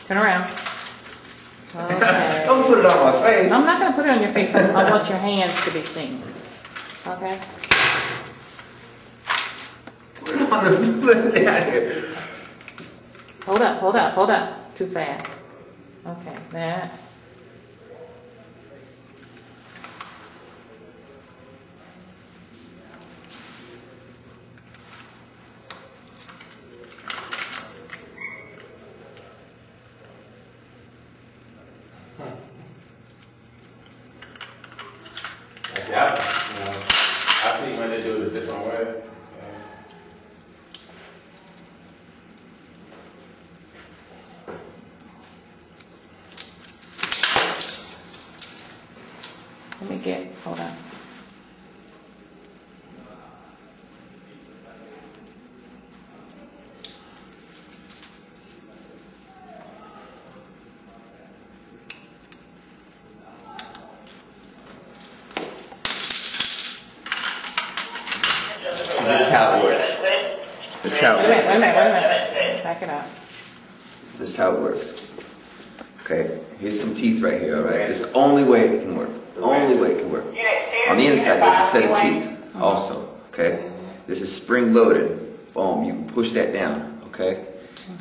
Turn around. Okay. Don't put it on my face. I'm not going to put it on your face. I want your hands to be seen. Okay? Put it on the put it down here. Hold up, hold up, hold up. Too fast. Okay, that. I've seen when they do it a different way. Let me get, hold on. This is how it works. This is how it Wait a minute, works. wait a minute, wait a minute. Back it up. This is how it works. Okay, here's some teeth right here, alright? This is the only way it can work. The only way it can work. On the inside, there's a set of teeth also, okay? This is spring loaded. Boom, you can push that down, okay?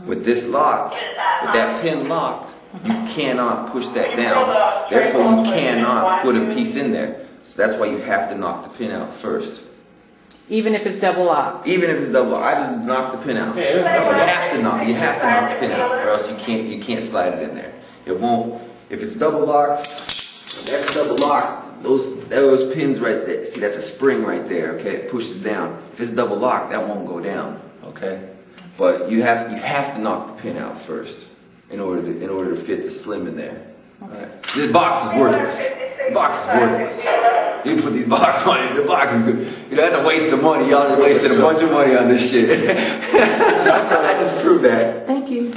With this locked, with that pin locked, you cannot push that down. Therefore, you cannot put a piece in there. So that's why you have to knock the pin out first. Even if it's double locked. Even if it's double locked, I just knock the pin out. You have to knock the pin out, or else you can't slide it in there. It won't. If it's double locked, that's double locked. Those pins right there. See, that's a spring right there. Okay, it pushes down. If it's double locked, that won't go down. Okay, but you have to knock the pin out first in order to fit the slim in there. Okay. This box is worthless. The box is worthless. You put these boxes on it. The box is good. You don't have to waste the money. Y'all just wasted a bunch of money on this shit. I just proved that. Thank you.